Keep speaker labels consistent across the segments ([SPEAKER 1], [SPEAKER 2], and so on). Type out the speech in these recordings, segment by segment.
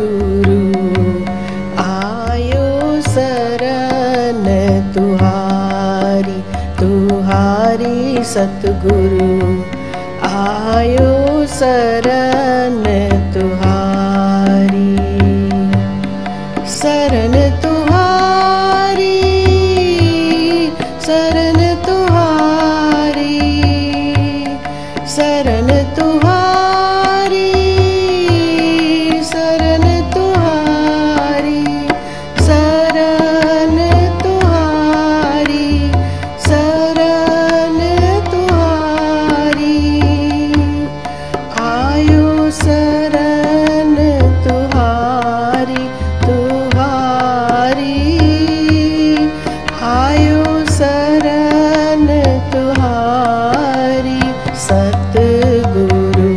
[SPEAKER 1] सतगुरु आयो शरण तुहारी, तुहारी सतगुरु आयो शरण तुहारी। शरण तुहारी, शरण तुहारी, शरण तुहारी, शरण तुहारी, शरण तुहारी, शरण तुहारी आयो शरण तुहारी, तुहारी आयो शरण तुहारी। सतगुरु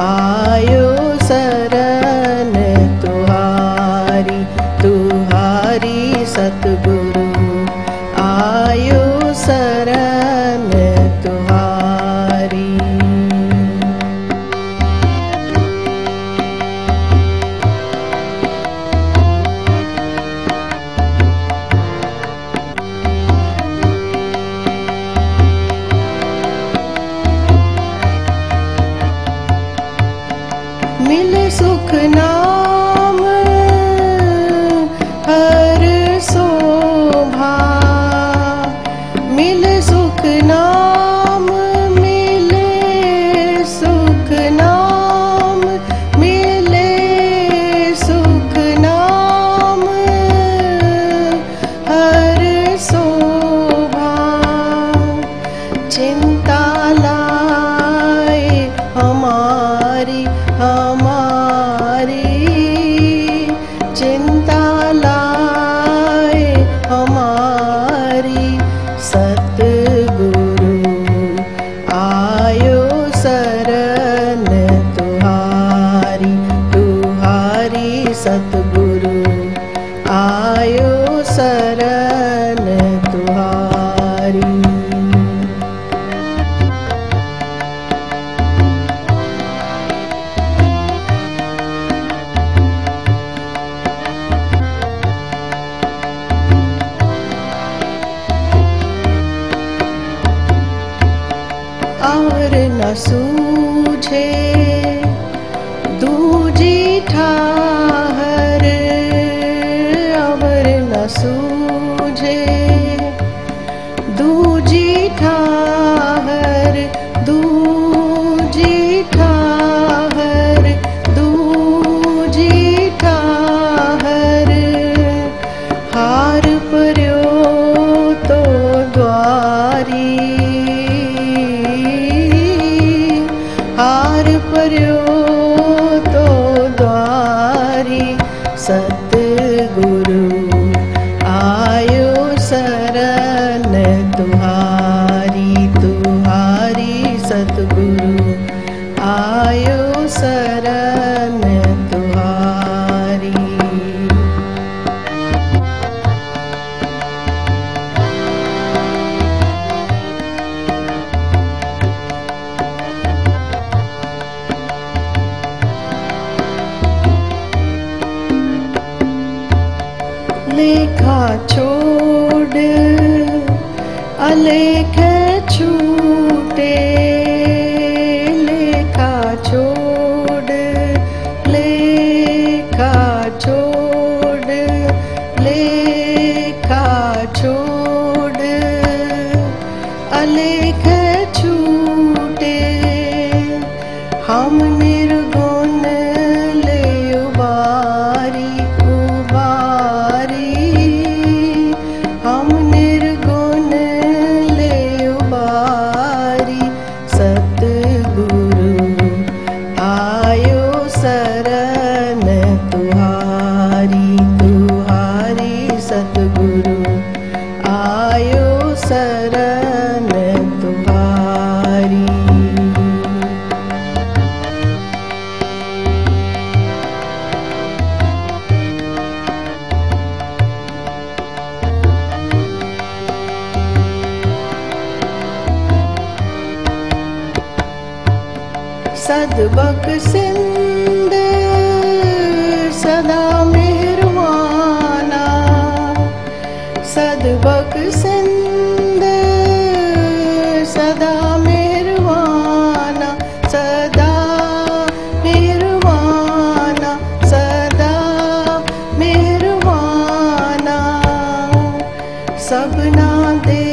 [SPEAKER 1] आयो शरण तुहारी, तुहारी सतगुरु आयो शरण तुहारी। मिले सुख नाम हर शोभा, मिले सुख नाम, मिले सुख नाम, मिले सुख नाम हर शोभा। चिंता लाए हमारी, हमारी चिंता लाए हमारी। सतगुरु आयो शरण तुहारी, तुहारी सतगुरु आयो शरण तुहारी। और न सूझे दूजी ठाहर, और न सूझे दूजी ठाहर, दूजी ठाहर, दूजी ठाहर। हार पर्यो तो द्वारी, हार पर्यो तो द्वारी। सतगुरु आयो शरण तुहारी, तुहारी सतगुरु आयो शरण तुहारी। लेखा छोड़ अलेख छूटे, लेखा छोड़, लेखा छोड़, लेखा छोड़ अलेख छूटे। हम निर्गुण ले उबारी, उबारी हम निर्गुण ले उबारी। सतगुरु आयो शरण तुहारी, तुहारी सतगुरु आयो शरण तुहारी। सदबक सिंध सदा मेहरबाना सदबक सिंध सदा मेहरबाना सदा मेहरबाना सदा मेहरबाना सबना दे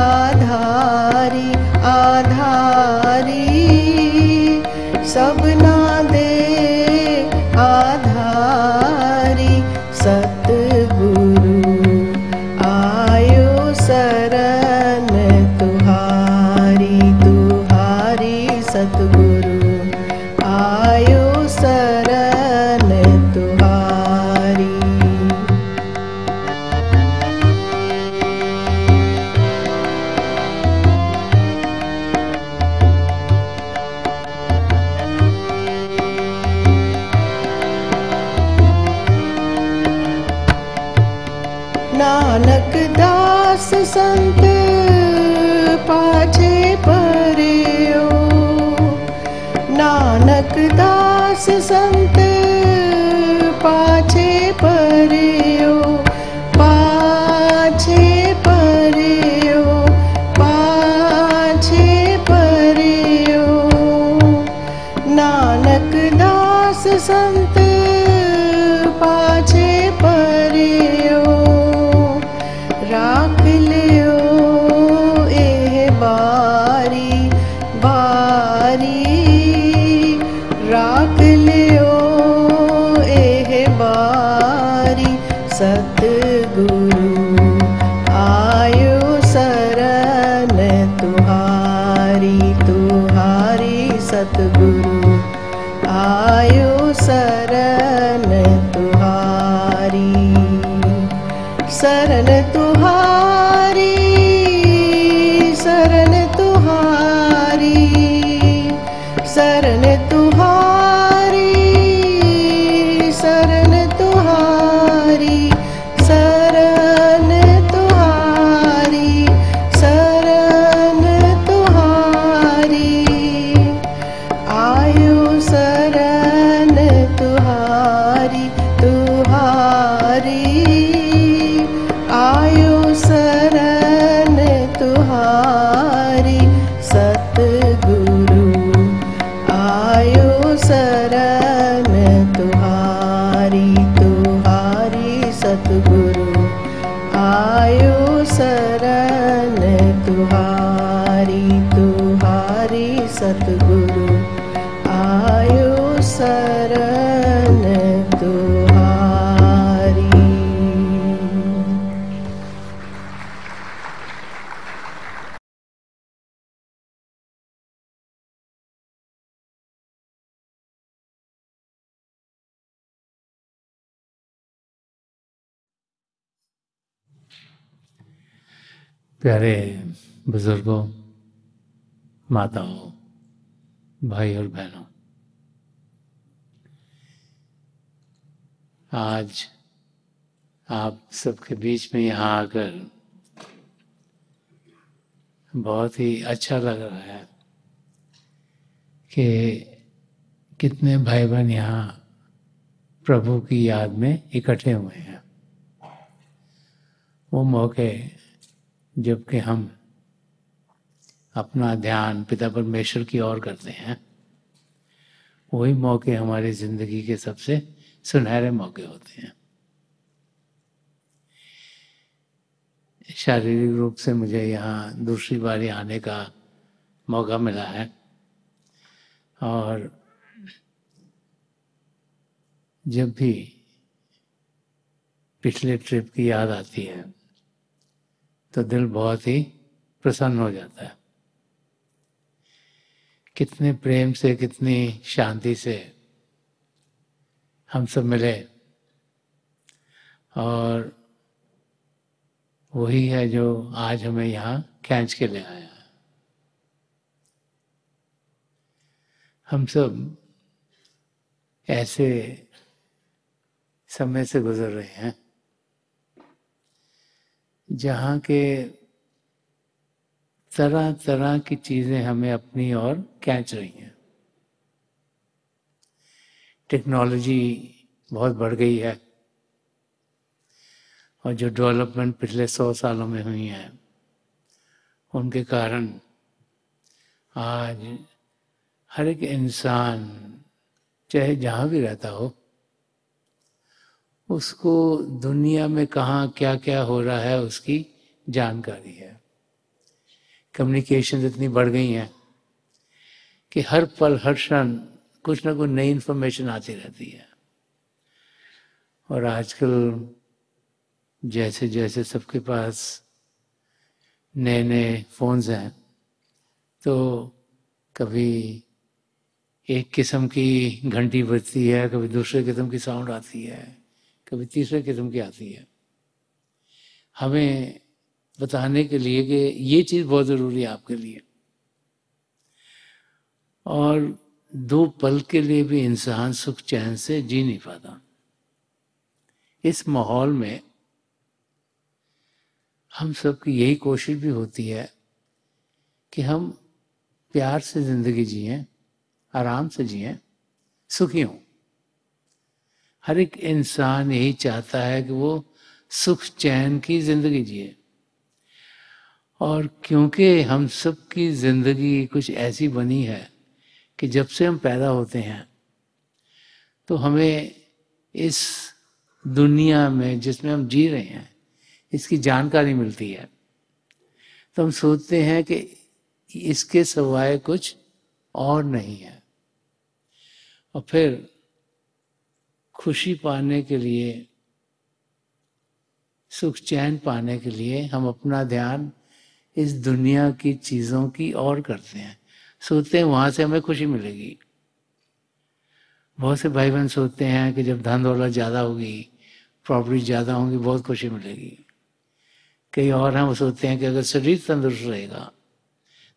[SPEAKER 1] आधारी आधारी सबना दे आधारी सतगुरु आयो शरण तुहारी तुहारी सतगुरु आयो शरण तुहारी। नानक दास संत पाछे पर्यो नानक दास संत पाछे पर्यो पाछे पर्यो पाछे पर्यो नानक दास संत पाछे पर्यो राख लियो एह बारी बारी राख लियो एह बारी सतगुरु आयो शरण तुहारी तुहारी सतगुरु आयो शरण तुहारी शरण तुहारी शरण तुहारी शरण तुहारी शरण तुहारी शरण तुहारी शरण तुहारी आयो शरण तुहारी तुहारी आयो शरण तुहारी सतगुरु आयो शरण तुहारी तुहारी सतगुरु आयो शरण तुहारी तुहारी सतगुरु आयो शरण तुहारी।
[SPEAKER 2] प्यारे बुजुर्गों, माताओं, भाई और बहनों, आज आप सबके बीच में यहाँ आकर बहुत ही अच्छा लग रहा है कि कितने भाई बहन यहाँ प्रभु की याद में इकट्ठे हुए हैं। वो मौके जबकि हम अपना ध्यान पिता परमेश्वर की ओर करते हैं, वही मौके हमारी जिंदगी के सबसे सुनहरे मौके होते हैं। शारीरिक रूप से मुझे यहाँ दूसरी बारी आने का मौका मिला है और जब भी पिछले ट्रिप की याद आती है तो दिल बहुत ही प्रसन्न हो जाता है। कितने प्रेम से, कितनी शांति से हम सब मिले और वही है जो आज हमें यहाँ खींच के ले आया। हम सब ऐसे समय से गुजर रहे हैं जहाँ के तरह तरह की चीजें हमें अपनी ओर खींच रही हैं। टेक्नोलॉजी बहुत बढ़ गई है, और जो डेवलपमेंट पिछले 100 सालों में हुई है उनके कारण आज हर एक इंसान चाहे जहाँ भी रहता हो उसको दुनिया में कहाँ क्या क्या हो रहा है उसकी जानकारी है। कम्युनिकेशन इतनी बढ़ गई हैं कि हर पल हर क्षण कुछ ना कुछ नई इन्फॉर्मेशन आती रहती है। और आजकल जैसे जैसे सबके पास नए नए फोन्स हैं तो कभी एक किस्म की घंटी बजती है, कभी दूसरे किस्म की साउंड आती है, कभी तीसरे किस्म की आती है, हमें बताने के लिए कि ये चीज़ बहुत ज़रूरी है आपके लिए। और 2 पल के लिए भी इंसान सुख चैन से जी नहीं पाता। इस माहौल में हम सबकी यही कोशिश भी होती है कि हम प्यार से ज़िंदगी जिएं, आराम से जिएं, सुखी हों। हर एक इंसान यही चाहता है कि वो सुख चैन की ज़िंदगी जिए। और क्योंकि हम सब की ज़िंदगी कुछ ऐसी बनी है कि जब से हम पैदा होते हैं तो हमें इस दुनिया में जिसमें हम जी रहे हैं इसकी जानकारी मिलती है, तो हम सोचते हैं कि इसके सिवाय कुछ और नहीं है। और फिर खुशी पाने के लिए, सुख चैन पाने के लिए हम अपना ध्यान इस दुनिया की चीज़ों की ओर करते हैं, सोचते हैं वहाँ से हमें खुशी मिलेगी। बहुत से भाई बहन सोचते हैं कि जब धन दौलत ज़्यादा होगी, प्रॉपर्टी ज़्यादा होंगी, बहुत खुशी मिलेगी। कई और हम सोचते हैं कि अगर शरीर तंदुरुस्त रहेगा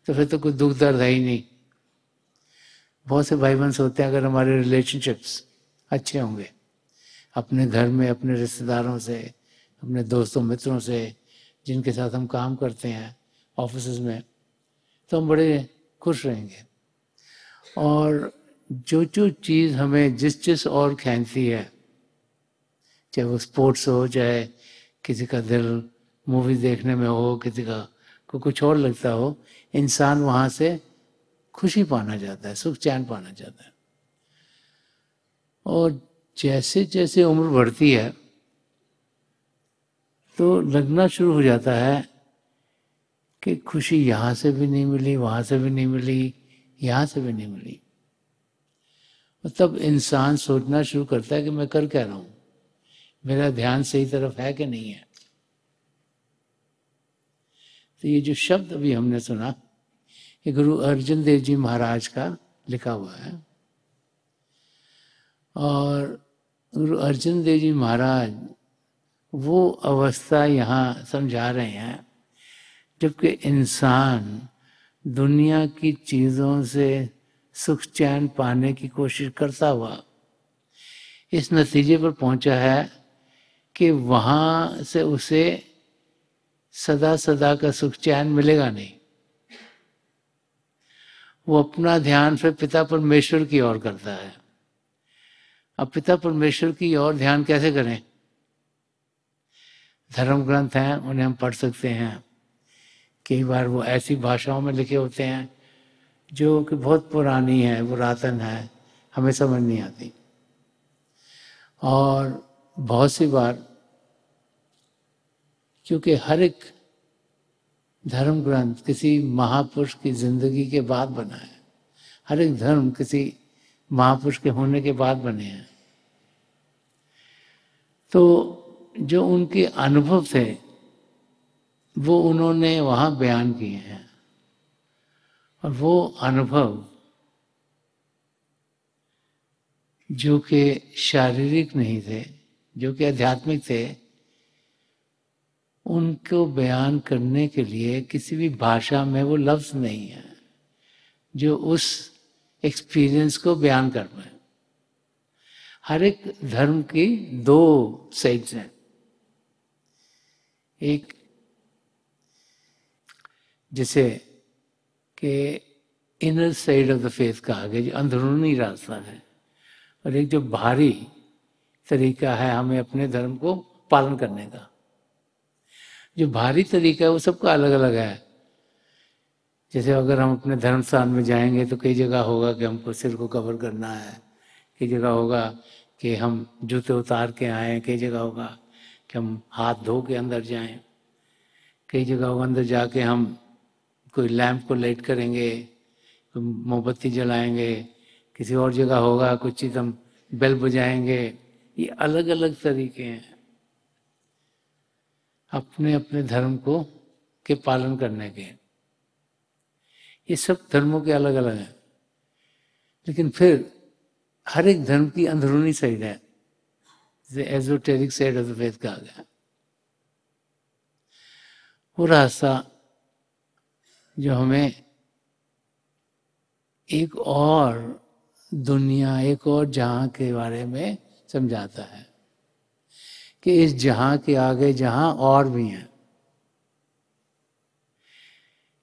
[SPEAKER 2] तो फिर तो कोई दुख दर्द है ही नहीं। बहुत से भाई बहन सोचते हैं अगर हमारे रिलेशनशिप्स अच्छे होंगे अपने घर में, अपने रिश्तेदारों से, अपने दोस्तों मित्रों से, जिनके साथ हम काम करते हैं ऑफिस में, तो हम बड़े खुश रहेंगे। और जो जो चीज़ हमें जिस जिस और खींचती है, चाहे वो स्पोर्ट्स हो, चाहे किसी का दिल मूवी देखने में हो, किसी का को कुछ और लगता हो, इंसान वहाँ से खुशी पाना चाहता है, सुख चैन पाना चाहता है। और जैसे जैसे उम्र बढ़ती है तो लगना शुरू हो जाता है कि खुशी यहाँ से भी नहीं मिली, वहाँ से भी नहीं मिली, यहाँ से भी नहीं मिली। और तब इंसान सोचना शुरू करता है कि मैं कर क्या रहा हूँ, मेरा ध्यान सही तरफ है कि नहीं है। तो ये जो शब्द अभी हमने सुना, ये गुरु अर्जन देव जी महाराज का लिखा हुआ है। और गुरु अर्जन देव जी महाराज वो अवस्था यहाँ समझा रहे हैं जबकि इंसान दुनिया की चीज़ों से सुख चैन पाने की कोशिश करता हुआ इस नतीजे पर पहुंचा है कि वहाँ से उसे सदा सदा का सुख चैन मिलेगा नहीं। वो अपना ध्यान फिर पिता परमेश्वर की ओर करता है। अब पिता परमेश्वर की ओर ध्यान कैसे करें? धर्म ग्रंथ हैं, उन्हें हम पढ़ सकते हैं। कई बार वो ऐसी भाषाओं में लिखे होते हैं जो कि बहुत पुरानी है, पुरातन है, हमें समझ नहीं आती। और बहुत सी बार क्योंकि हर एक धर्म ग्रंथ किसी महापुरुष की जिंदगी के बाद बना है, हर एक धर्म किसी महापुरुष के होने के बाद बने हैं, तो जो उनके अनुभव थे वो उन्होंने वहाँ बयान किए हैं। और वो अनुभव जो कि शारीरिक नहीं थे, जो कि आध्यात्मिक थे, उनको बयान करने के लिए किसी भी भाषा में वो लफ्ज़ नहीं है जो उस एक्सपीरियंस को बयान कर पाए। हर एक धर्म की 2 साइड्स हैं। एक जिसे कि inner side of the faith कहा गया, जो अंदरूनी रास्ता है, और एक जो बाहरी तरीका है हमें अपने धर्म को पालन करने का। जो भारी तरीका है वो सबका अलग अलग है। जैसे अगर हम अपने धर्म स्थान में जाएंगे तो कई जगह होगा कि हमको सिर को कवर करना है, कई जगह होगा कि हम जूते उतार के आएँ, कई जगह होगा कि हम हाथ धो के अंदर जाएं, कई जगह होगा अंदर जाके हम कोई लैंप को लाइट करेंगे, कोई मोमबत्ती जलाएंगे, किसी और जगह होगा कुछ चीज़ हम बेल बजाएंगे। ये अलग अलग तरीके हैं अपने अपने धर्म को के पालन करने के। ये सब धर्मों के अलग अलग हैं, लेकिन फिर हर एक धर्म की अंदरूनी साइड है, जैसे esoteric side of the faith कहा गया। वो रास्ता जो हमें एक और दुनिया, एक और जहां के बारे में समझाता है कि इस जहां के आगे जहां और भी हैं,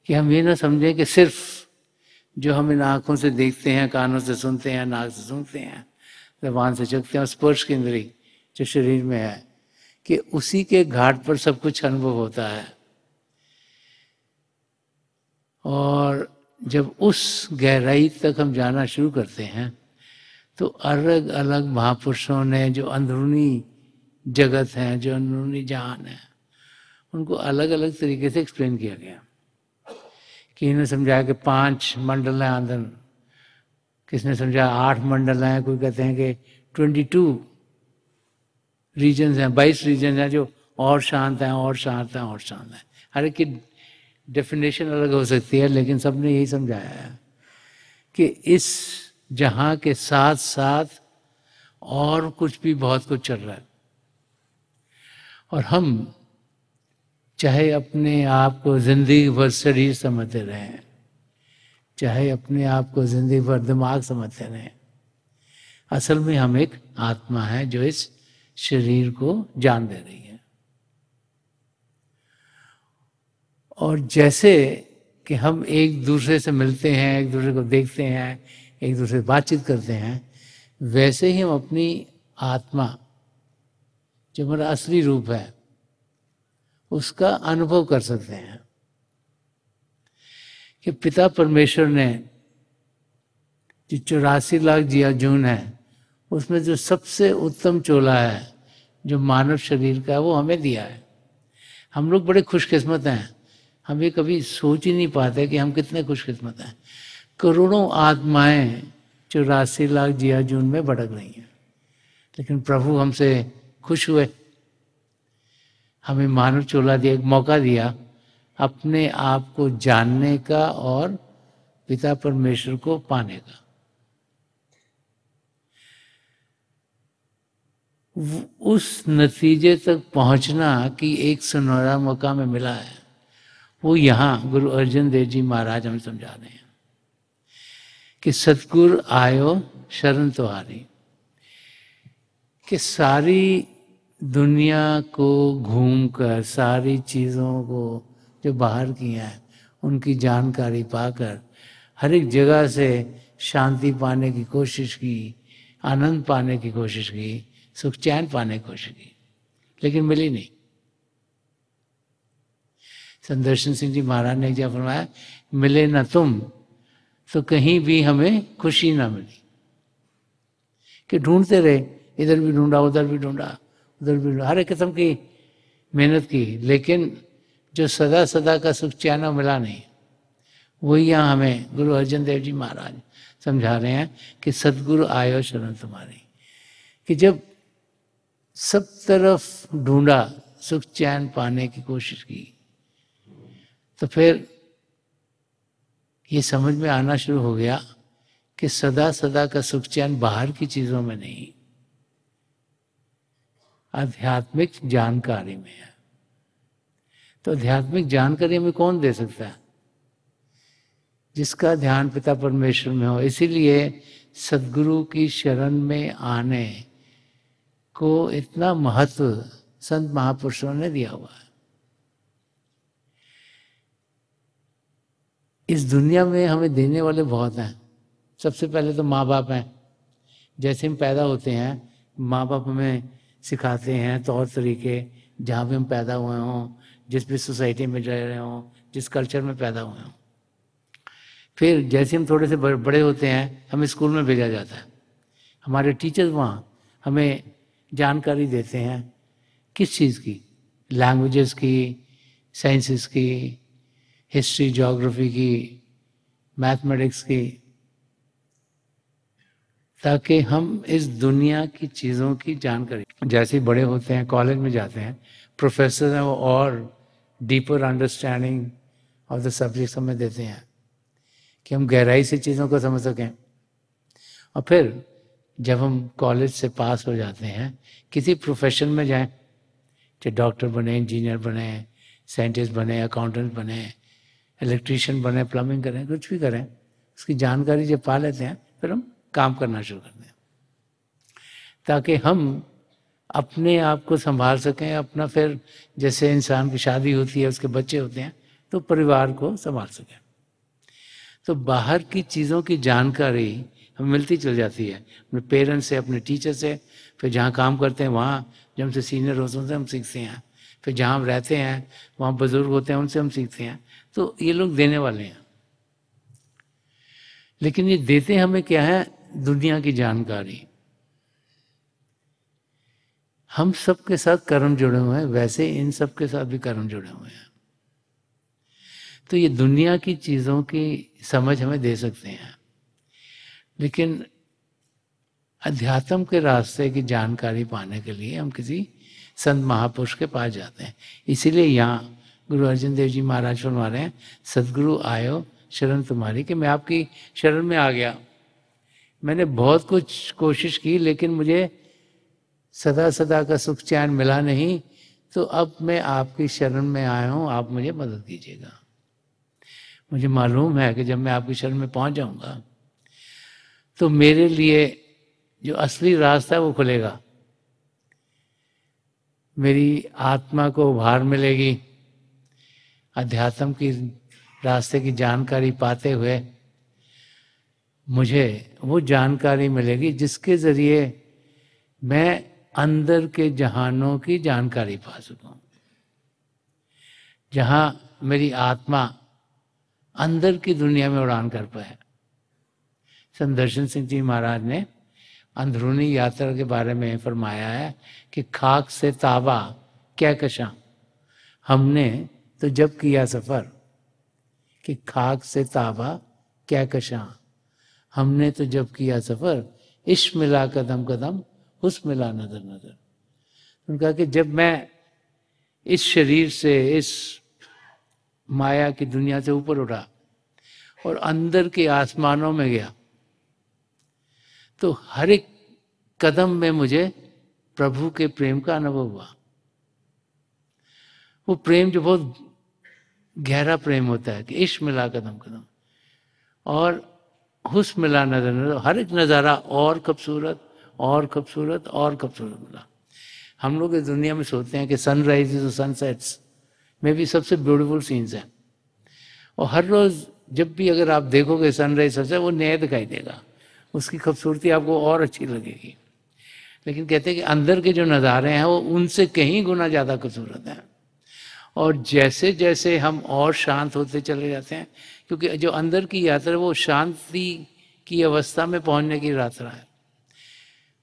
[SPEAKER 2] कि हम ये ना समझें कि सिर्फ जो हम इन आंखों से देखते हैं, कानों से सुनते हैं, नाक से सूंघते हैं, ज़बान से चखते हैं, स्पर्श की इंद्री जो शरीर में है, कि उसी के घाट पर सब कुछ अनुभव होता है। और जब उस गहराई तक हम जाना शुरू करते हैं तो अलग अलग महापुरुषों ने जो अंदरूनी जगत है, जो अंदरूनी जहान है, उनको अलग अलग तरीके से एक्सप्लेन किया गया। कि इन्होंने समझाया कि 5 मंडल हैं अंदर, किसने समझाया 8 मंडल हैं, कोई कहते हैं कि 22 रीजन्स हैं, 22 रीजन हैं जो और शांत हैं, और शांत हैं, और शांत हैं। हर एक की डेफिनेशन अलग हो सकती है, लेकिन सबने यही समझाया है कि इस जहां के साथ साथ और कुछ भी बहुत कुछ चल रहा है। और हम चाहे अपने आप को जिंदगी भर शरीर समझते रहें, चाहे अपने आप को जिंदगी भर दिमाग समझते रहें, असल में हम एक आत्मा है जो इस शरीर को जान दे रही है। और जैसे कि हम एक दूसरे से मिलते हैं, एक दूसरे को देखते हैं, एक दूसरे से बातचीत करते हैं, वैसे ही हम अपनी आत्मा जो हमारा असली रूप है उसका अनुभव कर सकते हैं। कि पिता परमेश्वर ने जो 84 लाख जिया जून है उसमें जो सबसे उत्तम चोला है जो मानव शरीर का है वो हमें दिया है। हम लोग बड़े खुशकिस्मत हैं, हम ये कभी सोच ही नहीं पाते कि हम कितने खुशकिस्मत हैं। करोड़ों आत्माएं 84 लाख जिया जून में भटक रही हैं, लेकिन प्रभु हमसे खुश हुए, हमें मानव चोला दिया, एक मौका दिया अपने आप को जानने का और पिता परमेश्वर को पाने का। उस नतीजे तक पहुंचना कि एक सुनहरा मौका में मिला है, वो यहाँ गुरु अर्जन देव जी महाराज हमें समझा रहे हैं कि सतगुरु आयो शरण तुम्हारी। कि सारी दुनिया को घूमकर, सारी चीज़ों को जो बाहर की हैं उनकी जानकारी पाकर, हर एक जगह से शांति पाने की कोशिश की, आनंद पाने की कोशिश की, सुख चैन पाने की कोशिश की, लेकिन मिली नहीं। संदर्शन सिंह जी महाराज ने एक जगह फरमाया, मिले ना तुम तो कहीं भी हमें खुशी ना मिली। कि ढूंढते रहे, इधर भी ढूंढा, उधर भी ढूंढा, उधर भी ढूंढा, हर एक किस्म की मेहनत की, लेकिन जो सदा सदा का सुख चैन मिला नहीं। वही यहाँ हमें गुरु अर्जन देव जी महाराज समझा रहे हैं कि सतगुरु आयो शरण तुम्हारी। कि जब सब तरफ ढूंढा, सुख चैन पाने की कोशिश की, तो फिर ये समझ में आना शुरू हो गया कि सदा सदा का सुख चैन बाहर की चीजों में नहीं, आध्यात्मिक जानकारी में है। तो आध्यात्मिक जानकारी हमें कौन दे सकता है? जिसका ध्यान पिता परमेश्वर में हो। इसीलिए सद्गुरु की शरण में आने को इतना महत्व संत महापुरुषों ने दिया हुआ है। इस दुनिया में हमें देने वाले बहुत हैं। सबसे पहले तो माँ बाप हैं। जैसे हम पैदा होते हैं, माँ बाप हमें सिखाते हैं तौर तरीके, जहाँ भी हम पैदा हुए हों, जिस भी सोसाइटी में रह रहे हों, जिस कल्चर में पैदा हुए हों। फिर जैसे हम थोड़े से बड़े होते हैं, हमें स्कूल में भेजा जाता है। हमारे टीचर्स वहाँ हमें जानकारी देते हैं किस चीज़ की, लैंग्वेजेस की, साइंसेस की, हिस्ट्री ज्योग्राफी की, मैथमेटिक्स की, ताकि हम इस दुनिया की चीज़ों की जानकारी, जैसे ही बड़े होते हैं, कॉलेज में जाते हैं, प्रोफेसर हैं वो और deeper understanding of the subjects हमें देते हैं कि हम गहराई से चीज़ों को समझ सकें। और फिर जब हम कॉलेज से पास हो जाते हैं, किसी प्रोफेशन में जाएं, चाहे डॉक्टर बने, इंजीनियर बने, साइंटिस्ट बने, अकाउंटेंट बने, इलेक्ट्रीशियन बने, प्लम्बिंग करें, कुछ भी करें, उसकी जानकारी जब पा लेते हैं, फिर हम काम करना शुरू करते हैं, ताकि हम अपने आप को संभाल सकें। अपना फिर जैसे इंसान की शादी होती है, उसके बच्चे होते हैं, तो परिवार को संभाल सकें। तो बाहर की चीज़ों की जानकारी हमें मिलती चल जाती है, अपने पेरेंट्स से, अपने टीचर से, फिर जहाँ काम करते हैं वहाँ जब हमसे सीनियर होते हैं हम सीखते हैं, फिर जहाँ हम रहते हैं वहाँ बुजुर्ग होते हैं उनसे हम सीखते हैं। तो ये लोग देने वाले हैं, लेकिन ये देते हमें क्या है? दुनिया की जानकारी। हम सबके साथ कर्म जुड़े हुए हैं, वैसे इन सब के साथ भी कर्म जुड़े हुए हैं। तो ये दुनिया की चीज़ों की समझ हमें दे सकते हैं, लेकिन अध्यात्म के रास्ते की जानकारी पाने के लिए हम किसी संत महापुरुष के पास जाते हैं। इसीलिए यहाँ गुरु अर्जन देव जी महाराज फरमा रहे हैं, सदगुरु आयो शरण तुम्हारी, कि मैं आपकी शरण में आ गया। मैंने बहुत कुछ कोशिश की, लेकिन मुझे सदा सदा का सुख चैन मिला नहीं, तो अब मैं आपकी शरण में आया हूँ, आप मुझे मदद कीजिएगा। मुझे मालूम है कि जब मैं आपकी शरण में पहुंच जाऊंगा तो मेरे लिए जो असली रास्ता है वो खुलेगा, मेरी आत्मा को उभार मिलेगी। अध्यात्म की रास्ते की जानकारी पाते हुए मुझे वो जानकारी मिलेगी जिसके जरिए मैं अंदर के जहानों की जानकारी पा सकूं, जहां मेरी आत्मा अंदर की दुनिया में उड़ान कर पाए। संत दर्शन सिंह जी महाराज ने अंदरूनी यात्रा के बारे में फरमाया है कि खाक से ताबा क्या कशा, हमने तो जब किया सफर, कि खाक से ताबा क्या कशा, हमने तो जब किया सफर, इश्क मिला कदम कदम, हुस्न मिला नजर नजर। उनका कि जब मैं इस शरीर से, इस माया की दुनिया से ऊपर उठा और अंदर के आसमानों में गया, तो हर एक कदम में मुझे प्रभु के प्रेम का अनुभव हुआ। वो प्रेम जो बहुत गहरा प्रेम होता है कि इश्क मिला कदम कदम और हुस्न मिला नजर नजर, हर एक नज़ारा और खूबसूरत और खूबसूरत और खूबसूरत मिला। हम लोग इस दुनिया में सोचते हैं कि सनराइजेस और सनसेट्स में भी सबसे ब्यूटीफुल सीन्स हैं, और हर रोज़ जब भी अगर आप देखोगे सनराइज सनसेट, वो नया दिखाई देगा, उसकी खूबसूरती आपको और अच्छी लगेगी। लेकिन कहते हैं कि अंदर के जो नज़ारे हैं वो उनसे कहीं गुना ज़्यादा खूबसूरत हैं। और जैसे जैसे हम और शांत होते चले जाते हैं, क्योंकि जो अंदर की यात्रा है वो शांति की अवस्था में पहुंचने की यात्रा है।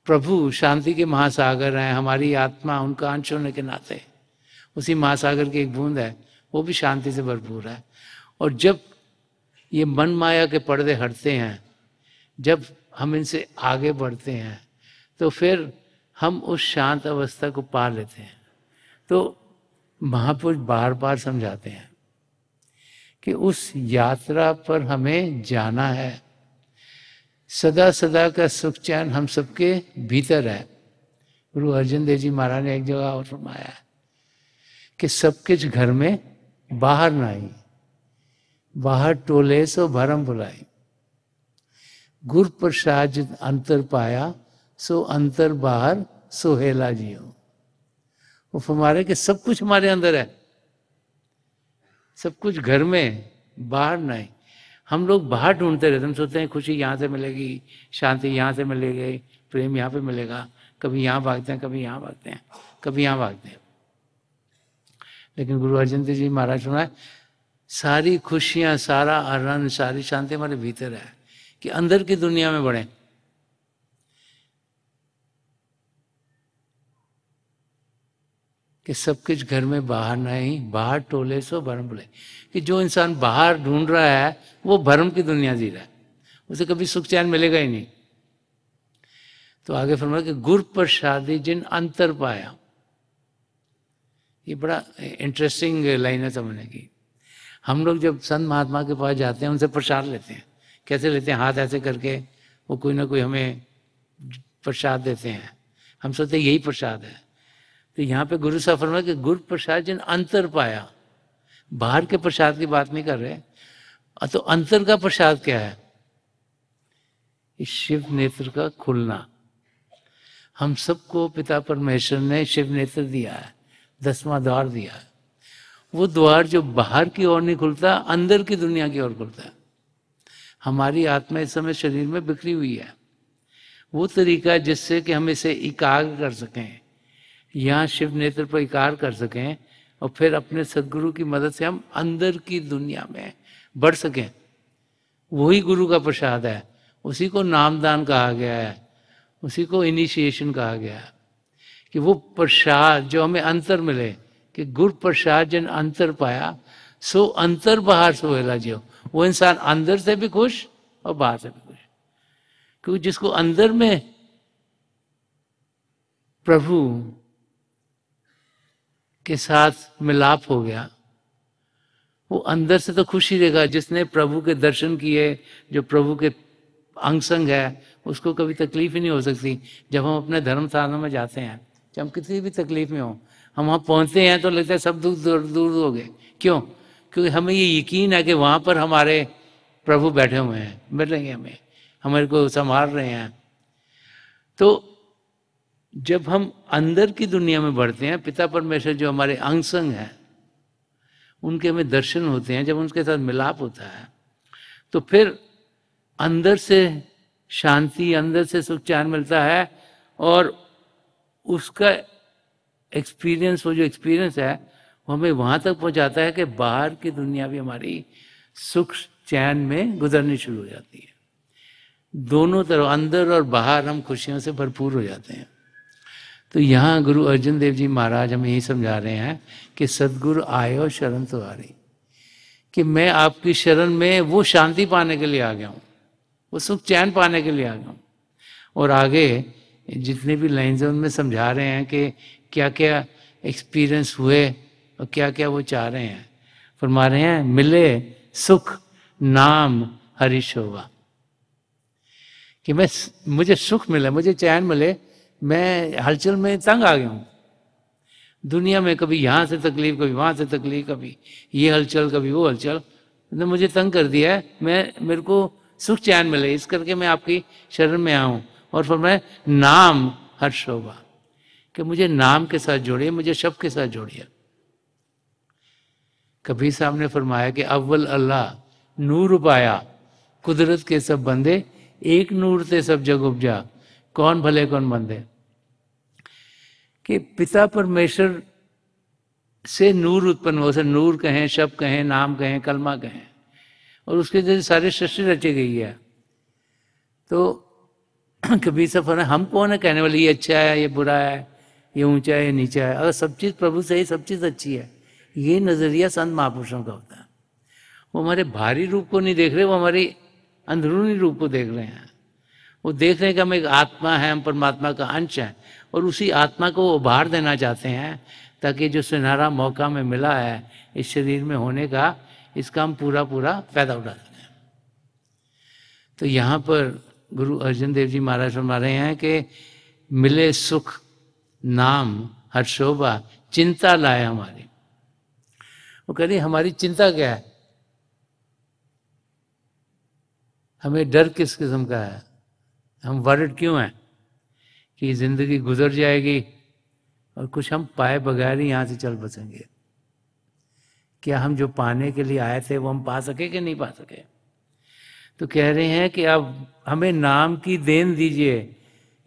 [SPEAKER 2] प्रभु शांति के महासागर हैं, हमारी आत्मा उनका अंश होने के नाते उसी महासागर की एक बूंद है, वो भी शांति से भरपूर है। और जब ये मन माया के पर्दे हटते हैं, जब हम इनसे आगे बढ़ते हैं, तो फिर हम उस शांत अवस्था को पा लेते हैं। तो महापुरुष बार बार समझाते हैं कि उस यात्रा पर हमें जाना है। सदा सदा का सुख चैन हम सबके भीतर है। गुरु अर्जन देव जी महाराज ने एक जगह और फरमाया है कि सब कुछ घर में बाहर नहीं, बाहर टोले सो भरम भुलाई, गुर प्रसाद अंतर पाया सो अंतर बाहर सोहेला जियो। वो फरमारे कि सब कुछ हमारे अंदर है, सब कुछ घर में, बाहर नहीं। हम लोग बाहर ढूंढते रहते हैं, हम सोचते हैं खुशी यहाँ से मिलेगी, शांति यहाँ से मिलेगी, प्रेम यहाँ पे मिलेगा, कभी यहाँ भागते हैं, कभी यहाँ भागते हैं, कभी यहाँ भागते हैं। लेकिन गुरु अर्जन देव जी महाराज सुना, सारी खुशियां, सारा आनंद, सारी शांति हमारे भीतर है, कि अंदर की दुनिया में बढ़े। कि सब कुछ घर में बाहर नहीं, बाहर टोले सो भरम बोले। कि जो इंसान बाहर ढूंढ रहा है वो भरम की दुनिया जी रहा है, उसे कभी सुख चैन मिलेगा ही नहीं। तो आगे फरमाया कि गुर प्रसादी जिन अंतर पाया। ये बड़ा इंटरेस्टिंग लाइन है समझने की। हम लोग जब संत महात्मा के पास जाते हैं, उनसे प्रसाद लेते हैं। कैसे लेते हैं? हाथ ऐसे करके वो कोई ना कोई हमें प्रसाद देते हैं, हम सोचते हैं यही प्रसाद है। तो यहाँ पे गुरु साहब फरमाया कि गुर प्रसाद जिन अंतर पाया। बाहर के प्रसाद की बात नहीं कर रहे, तो अंतर का प्रसाद क्या है? इस शिव नेत्र का खुलना। हम सबको पिता परमेश्वर ने शिव नेत्र दिया है, 10वां द्वार दिया है। वो द्वार जो बाहर की ओर नहीं खुलता, अंदर की दुनिया की ओर खुलता है। हमारी आत्मा इस समय शरीर में बिखरी हुई है। वो तरीका है जिससे कि हम इसे एकाग्र कर सकें, यहाँ शिव नेत्र पर एकाग्र कर सकें, और फिर अपने सदगुरु की मदद से हम अंदर की दुनिया में बढ़ सकें। वही गुरु का प्रसाद है, उसी को नामदान कहा गया है, उसी को इनिशिएशन कहा गया है। कि वो प्रसाद जो हमें अंतर मिले, कि गुर प्रसाद जिन अंतर पाया, सो अंतर बाहर सोहेला जियो। वो इंसान अंदर से भी खुश और बाहर से भी खुश। क्योंकि जिसको अंदर में प्रभु के साथ मिलाप हो गया, वो अंदर से तो खुश ही रहेगा। जिसने प्रभु के दर्शन किए, जो प्रभु के अंग संग है, उसको कभी तकलीफ ही नहीं हो सकती। जब हम अपने धर्मस्थानों में जाते हैं, जब हम किसी भी तकलीफ में हो, हम वहाँ पहुँचते हैं तो लगता है सब दुख दूर दूर हो गए। क्यों? क्योंकि हमें ये यकीन है कि वहाँ पर हमारे प्रभु बैठे हुए हैं, मिलेंगे हमें, हमारे को संभाल रहे हैं। तो जब हम अंदर की दुनिया में बढ़ते हैं, पिता परमेश्वर जो हमारे अंग संग हैं, उनके हमें दर्शन होते हैं, जब उनके साथ मिलाप होता है, तो फिर अंदर से शांति, अंदर से सुख चैन मिलता है। और उसका एक्सपीरियंस, वो जो एक्सपीरियंस है, वो हमें वहाँ तक पहुँचाता है कि बाहर की दुनिया भी हमारी सुख चैन में गुजरनी शुरू हो जाती है। दोनों तरफ, अंदर और बाहर, हम खुशियों से भरपूर हो जाते हैं। तो यहाँ गुरु अर्जन देव जी महाराज हमें यही समझा रहे हैं कि सदगुरु आयो शरण तुम्हारी। कि मैं आपकी शरण में वो शांति पाने के लिए आ गया हूँ, वो सुख चैन पाने के लिए आ गया हूँ। और आगे जितने भी लाइन्स हैं उनमें समझा रहे हैं कि क्या क्या एक्सपीरियंस हुए और क्या क्या वो चाह रहे हैं। फरमा रहे हैं, मिले सुख नाम हरि शोभा। कि मुझे सुख मिले, मुझे चैन मिले। मैं हलचल में तंग आ गया हूँ दुनिया में, कभी यहाँ से तकलीफ, कभी वहाँ से तकलीफ, कभी ये हलचल, कभी वो हलचल, तो मुझे तंग कर दिया है। मेरे को सुख चैन मिले, इस करके मैं आपकी शरण में आऊँ। और फरमाया नाम हर शोभा, कि मुझे नाम के साथ जोड़िए, मुझे शब्द के साथ जोड़िए। कबीर साहब ने फरमाया कि अव्वल अल्लाह नूर पाया, कुदरत के सब बंदे, एक नूर से सब जग उपजा, कौन भले कौन बंदे। कि पिता परमेश्वर से नूर उत्पन्न हो, नूर कहें, शब्द कहें, नाम कहें, कलमा कहें, और उसके जैसे सारे सृष्टि रची गई है। तो कबीर साहब फरमाया, हम कौन है कहने वाले ये अच्छा है, ये बुरा है, ये ऊंचा है, ये नीचा है। अगर सब चीज़ प्रभु से ही सब चीज़ अच्छी है, ये नज़रिया संत महापुरुषों का होता है। वो हमारे भारी रूप को नहीं देख रहे, वो हमारी अंदरूनी रूप को देख रहे हैं। वो देख रहे हैं कि हम एक आत्मा है, हम परमात्मा का अंश हैं, और उसी आत्मा को उभार देना चाहते हैं, ताकि जो सुनहरा मौका हमें मिला है इस शरीर में होने का, इसका हम पूरा पूरा फायदा उठा सकें। तो यहाँ पर गुरु अर्जन देव जी महाराज फरमा रहे हैं कि मिले सुख नाम हर शोभा, चिंता लाए हमारी। वो कह रही हमारी चिंता क्या है, हमें डर किस किस्म का है, हम वर्रिड क्यों हैं कि जिंदगी गुजर जाएगी और कुछ हम पाए बगैर ही यहाँ से चल बसेंगे। क्या हम जो पाने के लिए आए थे वो हम पा सके कि नहीं पा सके। तो कह रहे हैं कि अब हमें नाम की देन दीजिए,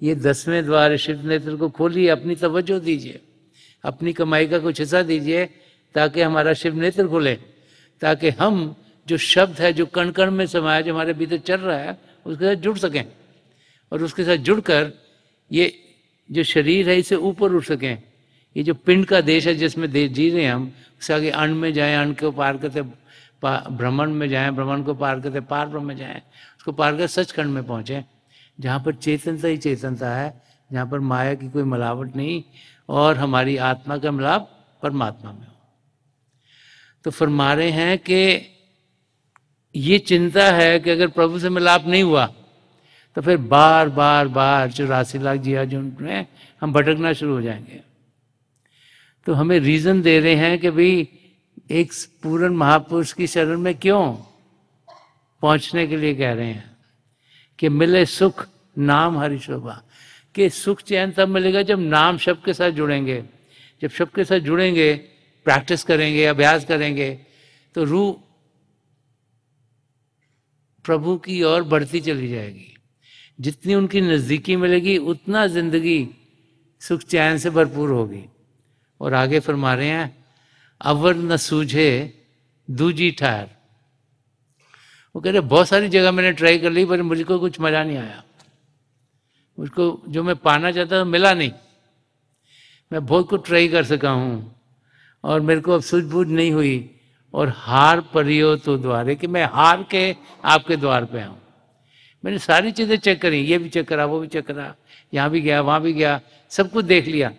[SPEAKER 2] ये 10वें द्वार शिव नेत्र को खोलिए, अपनी तवज्जो दीजिए, अपनी कमाई का कुछ हिस्सा दीजिए, ताकि हमारा शिव नेत्र खुले, ताकि हम जो शब्द है, जो कण कण में समाया, जो हमारे भीतर चल रहा है, उसके साथ जुड़ सकें, और उसके साथ जुड़कर ये जो शरीर है इसे ऊपर उठ सकें। ये जो पिंड का देश है जिसमें जी रहे हैं हम, उससे आगे अण्ड में जाएं, अण्ड को पार करते ब्रह्मांड में जाएं, ब्रह्मांड को पार करते पार ब्रह्म में जाएं, उसको पार कर सचखंड में पहुँचें, जहाँ पर चेतनता ही चेतनता है, जहाँ पर माया की कोई मिलावट नहीं, और हमारी आत्मा का मिलाप परमात्मा में हो। तो फरमा रहे हैं कि ये चिंता है कि अगर प्रभु से मिलाप नहीं हुआ तो फिर बार बार बार 84 लाख जिया जो में हम भटकना शुरू हो जाएंगे। तो हमें रीजन दे रहे हैं कि भाई एक पूर्ण महापुरुष की शरण में क्यों पहुंचने के लिए कह रहे हैं कि मिले सुख नाम हरि शोभा, कि सुख चैन तब मिलेगा जब नाम शब्द के साथ जुड़ेंगे। जब शब्द के साथ जुड़ेंगे, प्रैक्टिस करेंगे, अभ्यास करेंगे, तो रूह प्रभु की ओर बढ़ती चली जाएगी। जितनी उनकी नज़दीकी मिलेगी उतना जिंदगी सुख चैन से भरपूर होगी। और आगे फरमा रहे हैं, अवर न सूझे दूजी ठार। वो कह रहे बहुत सारी जगह मैंने ट्राई कर ली पर मुझको कुछ मजा नहीं आया, मुझको जो मैं पाना चाहता था मिला नहीं। मैं बहुत कुछ ट्राई कर सका हूँ और मेरे को अब सूझबूझ नहीं हुई, और हार परियो तो द्वारे, कि मैं हार के आपके द्वार पे आऊँ। मैंने सारी चीज़ें चेक करी, ये भी चेक करा, वो भी चेक करा, यहाँ भी गया, वहाँ भी गया, सब कुछ देख लिया,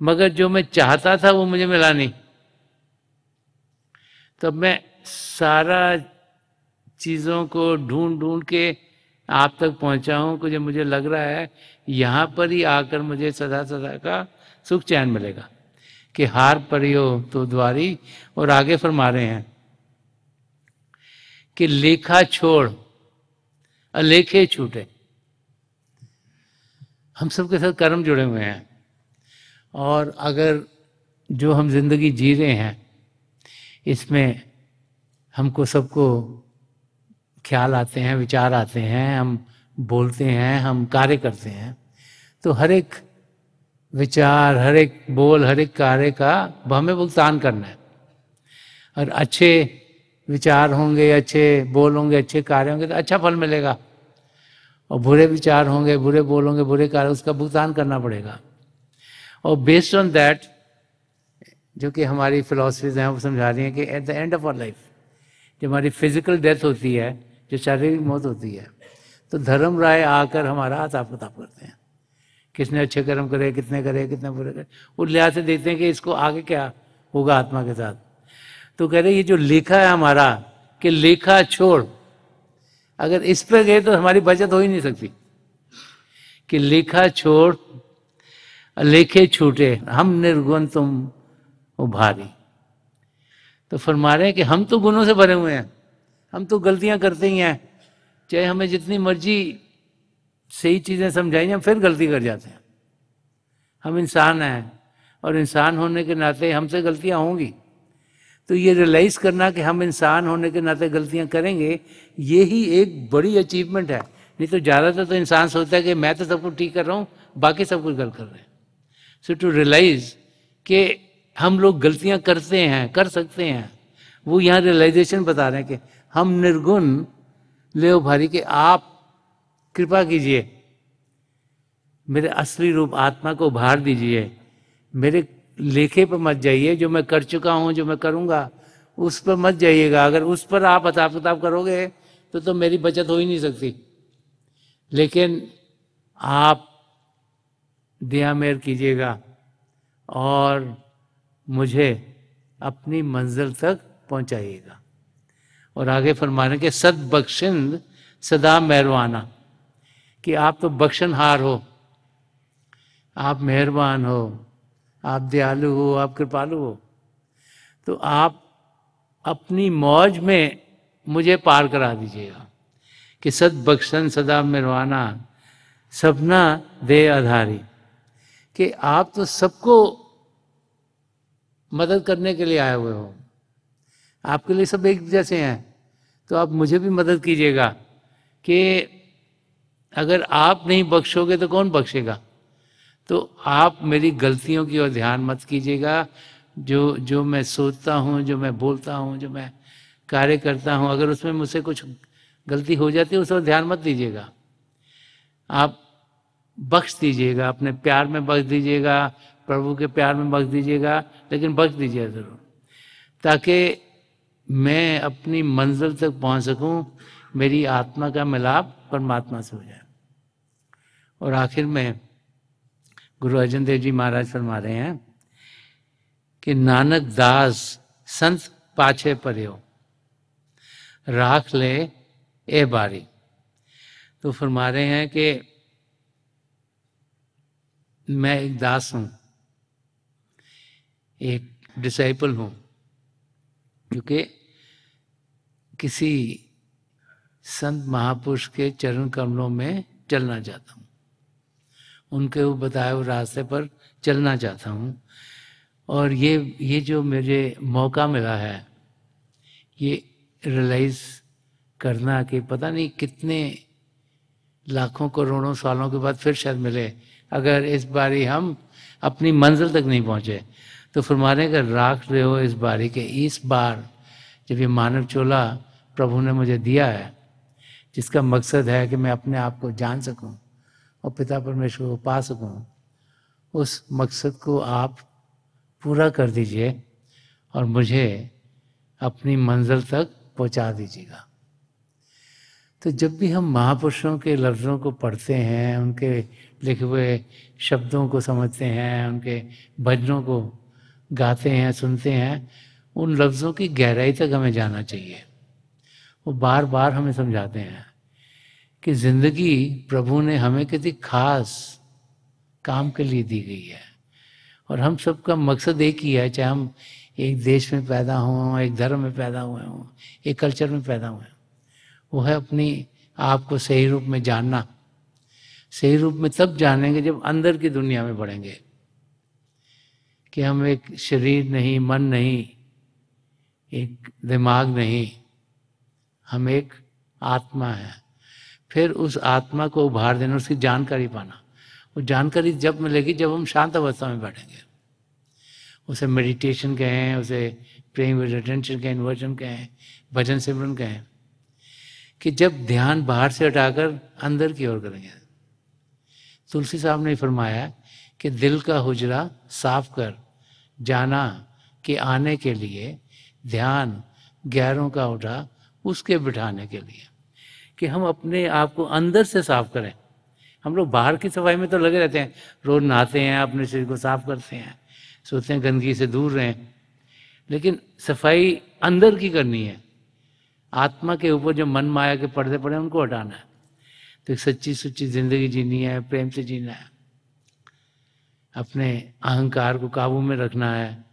[SPEAKER 2] मगर जो मैं चाहता था वो मुझे मिला नहीं। तब मैं सारा चीज़ों को ढूंढ ढूंढ के आप तक पहुँचा हूँ कि मुझे लग रहा है यहाँ पर ही आकर मुझे सदा सदा का सुख चैन मिलेगा, कि हार परियो तो द्वारी। और आगे फरमा रहे हैं कि लेखा छोड़ अलेखे छूटे। हम सबके साथ कर्म जुड़े हुए हैं, और अगर जो हम जिंदगी जी रहे हैं इसमें हमको सबको ख्याल आते हैं, विचार आते हैं, हम बोलते हैं, हम कार्य करते हैं, तो हर एक विचार, हर एक बोल, हर एक कार्य का हमें भुगतान करना है। और अच्छे विचार होंगे, अच्छे बोल होंगे, अच्छे कार्य होंगे तो अच्छा फल मिलेगा, और बुरे विचार होंगे, बुरे बोल होंगे, बुरे कार्य, उसका भुगतान करना पड़ेगा। और बेस्ड ऑन दैट, जो कि हमारी फिलॉसफीज हैं वो समझा रही हैं कि at the end of our life, जब हमारी फिजिकल डेथ होती है, जो शारीरिक मौत होती है, तो धर्म राय आकर हमारा हिसाब किताब करते हैं, किसने अच्छे कर्म करे, कितने करे, कितने बुरे करे, वो लिहाज से देखते हैं कि इसको आगे क्या होगा आत्मा के साथ। तो कह रहे ये जो लेखा है हमारा, कि लेखा छोड़, अगर इस पर गए तो हमारी बचत हो ही नहीं सकती, कि लेखा छोड़ लेखे छूटे, हम निर्गुण तुम उभारी। तो फरमा रहे हैं कि हम तो गुणों से भरे हुए हैं, हम तो गलतियां करते ही हैं, चाहे हमें जितनी मर्जी सही चीज़ें समझाई, हम फिर गलती कर जाते हैं। हम इंसान हैं, और इंसान होने के नाते हमसे गलतियां होंगी। तो ये रियलाइज़ करना कि हम इंसान होने के नाते गलतियां करेंगे, ये ही एक बड़ी अचीवमेंट है। नहीं तो ज़्यादातर तो इंसान सोचता है कि मैं तो सब कुछ ठीक कर रहा हूँ, बाकी सब कुछ गलत कर रहे हैं। सो टू रियलाइज कि हम लोग गलतियां करते हैं, कर सकते हैं, वो यहाँ रियलाइजेशन बता रहे हैं कि हम निर्गुण ले उभारी, के आप कृपा कीजिए, मेरे असली रूप आत्मा को उभार दीजिए, मेरे लेखे पर मत जाइए, जो मैं कर चुका हूँ, जो मैं करूँगा उस पर मत जाइएगा। अगर उस पर आप हिसाब किताब करोगे तो मेरी बचत हो ही नहीं सकती। लेकिन आप दया मेहर कीजिएगा और मुझे अपनी मंजिल तक पहुंचाइएगा। और आगे फरमाने के सद बख्शिंद सदा मेहरबाना, कि आप तो बख्शनहार हो, आप मेहरबान हो, आप दयालु हो, आप कृपालु हो, तो आप अपनी मौज में मुझे पार करा दीजिएगा। कि सद बख्शन सदा मेहरबाना सपना दे आधारी, कि आप तो सबको मदद करने के लिए आए हुए हो, आपके लिए सब एक जैसे हैं, तो आप मुझे भी मदद कीजिएगा कि अगर आप नहीं बख्शोगे तो कौन बख्शेगा? तो आप मेरी गलतियों की ओर ध्यान मत कीजिएगा। जो जो मैं सोचता हूँ, जो मैं बोलता हूँ, जो मैं कार्य करता हूँ, अगर उसमें मुझसे कुछ गलती हो जाती है उस ओर ध्यान मत दीजिएगा। आप बख्श दीजिएगा, अपने प्यार में बख्श दीजिएगा, प्रभु के प्यार में बख्श दीजिएगा, लेकिन बख्श दीजिएगा ज़रूर, ताकि मैं अपनी मंजिल तक पहुंच सकूं, मेरी आत्मा का मिलाप परमात्मा से हो जाए। और आखिर में गुरु अर्जन देव जी महाराज फरमा रहे हैं कि नानक दास संत पाछे पर्यो राख ले ए बारी। तो फरमा रहे हैं कि मैं एक दास हूं, एक डिसाइपल हूं, क्योंकि किसी संत महापुरुष के चरण कमलों में चलना चाहता हूं, उनके वो बताए हुए रास्ते पर चलना चाहता हूं। और ये जो मुझे मौका मिला है, ये रियलाइज करना कि पता नहीं कितने लाखों करोड़ों सालों के बाद फिर शायद मिले, अगर इस बारी हम अपनी मंजिल तक नहीं पहुंचे। तो फरमाने का राख रहे हो इस बारी के, इस बार जब ये मानव चोला प्रभु ने मुझे दिया है, जिसका मकसद है कि मैं अपने आप को जान सकूं और पिता परमेश्वर को पा सकूं, उस मकसद को आप पूरा कर दीजिए और मुझे अपनी मंजिल तक पहुंचा दीजिएगा। तो जब भी हम महापुरुषों के लफ्ज़ों को पढ़ते हैं, उनके लिखे हुए शब्दों को समझते हैं, उनके भजनों को गाते हैं, सुनते हैं, उन लफ्ज़ों की गहराई तक हमें जाना चाहिए। वो बार बार हमें समझाते हैं कि ज़िंदगी प्रभु ने हमें किसी खास काम के लिए दी गई है और हम सबका मकसद एक ही है, चाहे हम एक देश में पैदा हों, एक धर्म में पैदा हुए हों, एक कल्चर में पैदा हुए हों, वो है अपनी आप को सही रूप में जानना। सही रूप में तब जानेंगे जब अंदर की दुनिया में बढ़ेंगे, कि हम एक शरीर नहीं, मन नहीं, एक दिमाग नहीं, हम एक आत्मा है। फिर उस आत्मा को उभार देना, उसकी जानकारी पाना। वो जानकारी जब मिलेगी जब हम शांत अवस्था में बैठेंगे। उसे मेडिटेशन कहें, उसे प्रेइंग विद अटेंशन कहें, इन्वर्जन कहें, भजन सिमरन कहें, कि जब ध्यान बाहर से हटाकर अंदर की ओर करेंगे। तुलसी साहब ने फरमाया कि दिल का हुजरा साफ कर, जाना कि आने के लिए ध्यान गैरों का उठा उसके बिठाने के लिए। कि हम अपने आप को अंदर से साफ करें। हम लोग बाहर की सफाई में तो लगे रहते हैं, रोज नहाते हैं, अपने शरीर को साफ करते हैं, सोचते हैं गंदगी से दूर रहें, लेकिन सफाई अंदर की करनी है। आत्मा के ऊपर जो मन माया के पर्दे पड़े उनको हटाना है। तो एक सच्ची सुच्ची जिंदगी जीनी है, प्रेम से जीना है, अपने अहंकार को काबू में रखना है,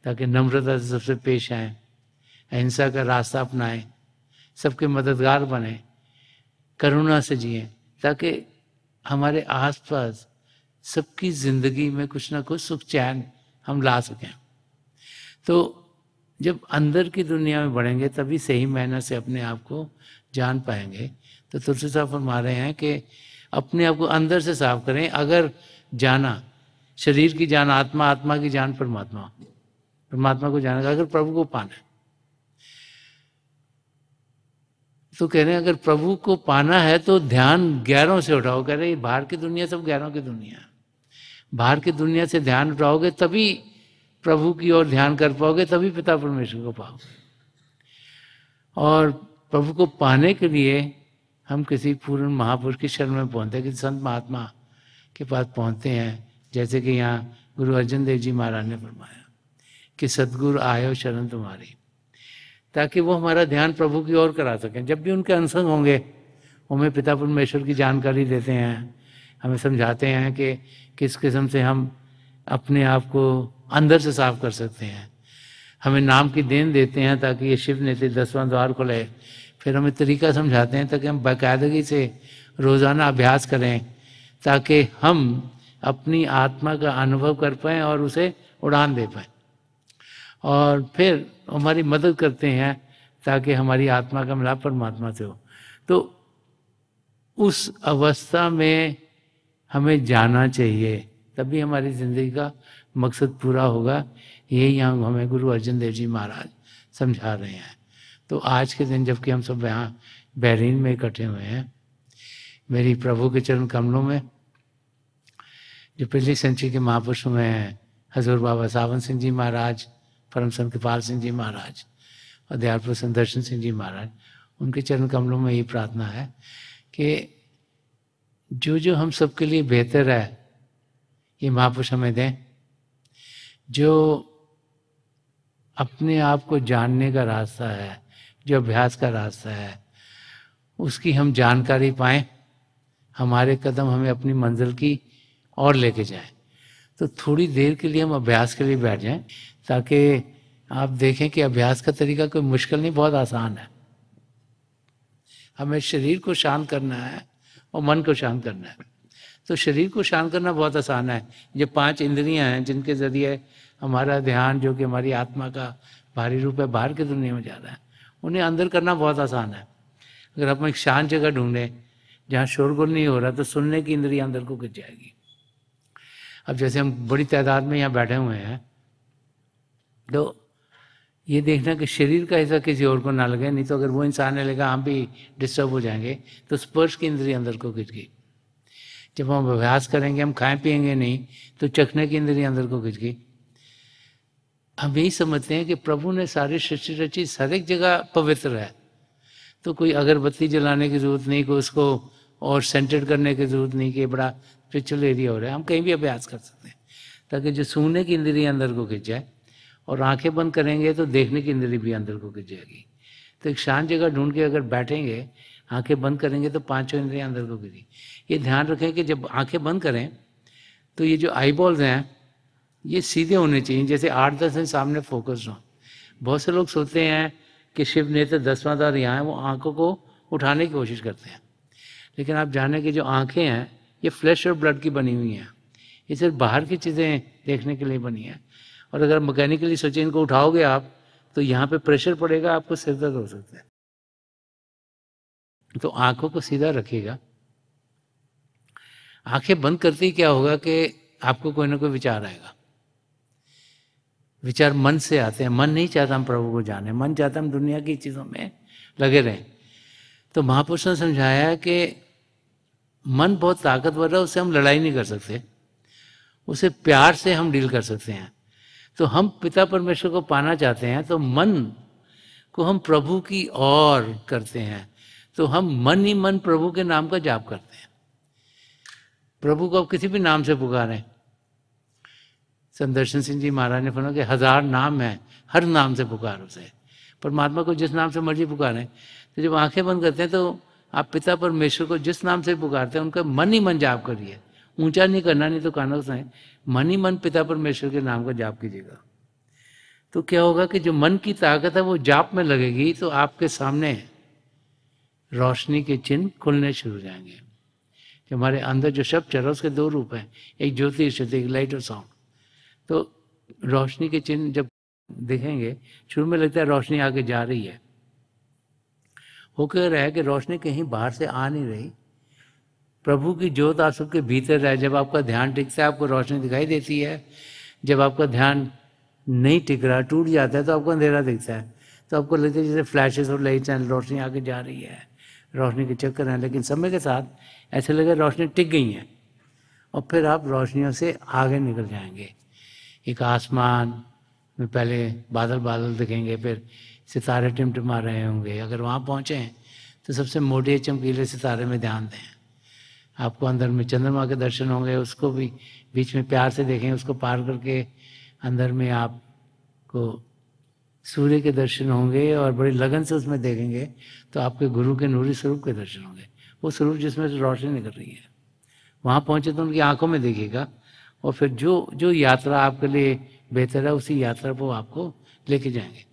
[SPEAKER 2] ताकि नम्रता से सबसे पेश आए, अहिंसा का रास्ता अपनाएं, सबके मददगार बने, करुणा से जिए, ताकि हमारे आसपास सबकी जिंदगी में कुछ ना कुछ सुख चैन हम ला सकें। तो जब अंदर की दुनिया में बढ़ेंगे तभी सही मेहनत से अपने आप को जान पाएंगे। तो तुलसी साहब फरमा रहे हैं कि अपने आप को अंदर से साफ करें। अगर जाना शरीर की जान आत्मा, आत्मा की जान परमात्मा, परमात्मा को जाना, अगर प्रभु को पाना है तो कह रहे हैं अगर प्रभु को पाना है तो ध्यान गैरों से उठाओ। कह रहे हैं बाहर की दुनिया सब गैरों की दुनिया है, बाहर की दुनिया से ध्यान उठाओगे तभी प्रभु की ओर ध्यान कर पाओगे, तभी पिता परमेश्वर को पाओगे। और प्रभु को पाने के लिए हम किसी पूर्ण महापुरुष की शरण में पहुंचते हैं, किसी संत महात्मा के पास पहुंचते हैं। जैसे कि यहाँ गुरु अर्जन देव जी महाराज ने फरमाया कि सतगुरु आयो शरण तुम्हारी, ताकि वो हमारा ध्यान प्रभु की ओर करा सकें। जब भी उनके अनसंग होंगे हमें पिता परमेश्वर की जानकारी देते हैं, हमें समझाते हैं कि किस किस्म से हम अपने आप को अंदर से साफ कर सकते हैं। हमें नाम की देन देते हैं ताकि ये शिव नीति 10वां द्वार खुले। फिर हमें तरीका समझाते हैं ताकि हम बाकायदगी से रोज़ाना अभ्यास करें, ताकि हम अपनी आत्मा का अनुभव कर पाएँ और उसे उड़ान दे पाएँ। और फिर हमारी मदद करते हैं ताकि हमारी आत्मा का मिलाप परमात्मा से हो। तो उस अवस्था में हमें जाना चाहिए, तभी हमारी जिंदगी का मकसद पूरा होगा। यही यहाँ हमें गुरु अर्जन देव जी महाराज समझा रहे हैं। तो आज के दिन जबकि हम सब यहाँ बहरीन में इकट्ठे हुए हैं, मेरी प्रभु के चरण कमलों में जो पिछली सेंचुरी के महापुरुषों में हैं, हजूर बाबा सावन सिंह जी महाराज, परम संत कृपाल सिंह जी महाराज और दयाल प्रसन्न दर्शन सिंह जी महाराज, उनके चरण कमलों में यही प्रार्थना है कि जो जो हम सबके लिए बेहतर है ये महापुरुष हमें दें। जो अपने आप को जानने का रास्ता है, जो अभ्यास का रास्ता है, उसकी हम जानकारी पाएं, हमारे कदम हमें अपनी मंजिल की और लेके जाएं। तो थोड़ी देर के लिए हम अभ्यास के लिए बैठ जाएं, ताकि आप देखें कि अभ्यास का तरीका कोई मुश्किल नहीं, बहुत आसान है। हमें शरीर को शांत करना है और मन को शांत करना है। तो शरीर को शांत करना बहुत आसान है। ये 5 इंद्रियां हैं जिनके जरिए हमारा ध्यान, जो कि हमारी आत्मा का भारी रूप है, बाहर की दुनिया में जा रहा है, उन्हें अंदर करना बहुत आसान है। अगर हम एक शांत जगह ढूंढें जहाँ शोरगुल नहीं हो रहा, तो सुनने की इंद्रिया अंदर को गिर जाएगी। अब जैसे हम बड़ी तादाद में यहाँ बैठे हुए हैं, तो ये देखना कि शरीर का हिस्सा किसी और को ना लगे, नहीं तो अगर वो इंसान ने लगा हम भी डिस्टर्ब हो जाएंगे। तो स्पर्श की इंद्रिय अंदर को खिंच गई। जब हम अभ्यास करेंगे, हम खाएं पिएंगे नहीं, तो चखने की इंद्रिय अंदर को खिंच गई। हम यही समझते हैं कि प्रभु ने सारी सृष्टि रची, हर एक जगह पवित्र है, तो कोई अगरबत्ती जलाने की जरूरत नहीं, कोई उसको और सेंटेड करने की जरूरत नहीं कि बड़ा स्पिरिचुअल एरिया हो रहा है। हम कहीं भी अभ्यास कर सकते हैं, ताकि जो सूंघने की इंद्रिय अंदर को खिंच जाए, और आंखें बंद करेंगे तो देखने की इंद्री भी अंदर को खिंच जाएगी। तो एक शांत जगह ढूंढ के अगर बैठेंगे, आंखें बंद करेंगे, तो 5 इंद्रियां अंदर को गिरी। ये ध्यान रखें कि जब आंखें बंद करें तो ये जो आई बॉल्स हैं ये सीधे होने चाहिए, जैसे 8-10 दिन सामने फोकस हो। बहुत से लोग सोचते हैं कि शिव नेत्र 10वां द्वार यहाँ है, वो आंखों को उठाने की कोशिश करते हैं। लेकिन आप जाने कि जो आंखें हैं ये फ्लैश और ब्लड की बनी हुई हैं, ये सिर्फ बाहर की चीज़ें देखने के लिए बनी है। और अगर मैकेनिकली सोचें इनको उठाओगे आप, तो यहाँ पे प्रेशर पड़ेगा, आपको सिर दर्द हो सकता है। तो आंखों को सीधा रखिएगा। आंखें बंद करते ही क्या होगा कि आपको कोई ना कोई विचार आएगा। विचार मन से आते हैं। मन नहीं चाहता हम प्रभु को जाने, मन चाहता हम दुनिया की चीज़ों में लगे रहें। तो महापुरुष ने समझाया कि मन बहुत ताकतवर है, उससे हम लड़ाई नहीं कर सकते, उसे प्यार से हम डील कर सकते हैं। तो हम पिता परमेश्वर को पाना चाहते हैं, तो मन को हम प्रभु की ओर करते हैं। तो हम मन ही मन प्रभु के नाम का जाप करते हैं। प्रभु को आप किसी भी नाम से पुकारें। संत दर्शन सिंह जी महाराज ने फरमाया कि 1000 नाम है, हर नाम से पुकार उसे। परमात्मा को जिस नाम से मर्जी पुकारें। तो जब आंखें बंद करते हैं तो आप पिता परमेश्वर को जिस नाम से पुकारते हैं उनका मन ही मन जाप करिए। ऊंचा नहीं करना, नहीं तो कानों से मन ही मन पिता परमेश्वर के नाम का जाप कीजिएगा। तो क्या होगा कि जो मन की ताकत है वो जाप में लगेगी, तो आपके सामने रोशनी के चिन्ह खुलने शुरू हो जाएंगे। कि हमारे अंदर जो शब्द चल रहा है उसके 2 रूप हैं, एक ज्योति शक्ति, एक लाइट और साउंड। तो रोशनी के चिन्ह जब दिखेंगे, शुरू में लगता है रोशनी आगे जा रही है, वो कह रहा है कि रोशनी कहीं बाहर से आ नहीं रही, प्रभु की ज्योत आप सबके भीतर है। जब आपका ध्यान टिकता है आपको रोशनी दिखाई देती है, जब आपका ध्यान नहीं टिक रहा, टूट जाता है, तो आपको अंधेरा दिखता है। तो आपको लगता है जैसे फ्लैशेस और लाइट्स हैं, रोशनी आगे जा रही है, रोशनी के चक्कर हैं। लेकिन समय के साथ ऐसे लगे रोशनी टिक गई है, और फिर आप रोशनियों से आगे निकल जाएंगे। एक आसमान में पहले बादल बादल दिखेंगे, फिर सितारे टिमटिमा रहे होंगे। अगर वहाँ पहुँचें तो सबसे मोटे चमकीले सितारे में ध्यान दें, आपको अंदर में चंद्रमा के दर्शन होंगे, उसको भी बीच में प्यार से देखें। उसको पार करके अंदर में आपको सूर्य के दर्शन होंगे, और बड़ी लगन से उसमें देखेंगे तो आपके गुरु के नूरी स्वरूप के दर्शन होंगे, वो स्वरूप जिसमें से रोशनी निकल रही है। वहाँ पहुँचे तो उनकी आंखों में देखिएगा, और फिर जो जो यात्रा आपके लिए बेहतर है उसी यात्रा पर आपको लेके जाएंगे।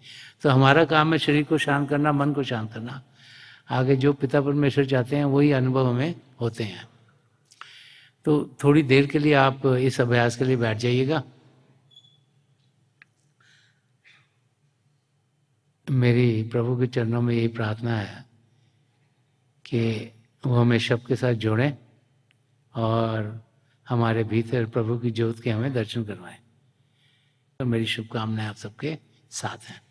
[SPEAKER 2] तो हमारा काम है शरीर को शांत करना, मन को शांत करना। आगे जो पिता परमेश्वर चाहते हैं वही अनुभव हमें होते हैं। तो थोड़ी देर के लिए आप इस अभ्यास के लिए बैठ जाइएगा। मेरी प्रभु के चरणों में यही प्रार्थना है कि वो हमें सबके साथ जोड़ें और हमारे भीतर प्रभु की ज्योत के हमें दर्शन करवाएं। तो मेरी शुभकामनाएं आप सबके साथ हैं।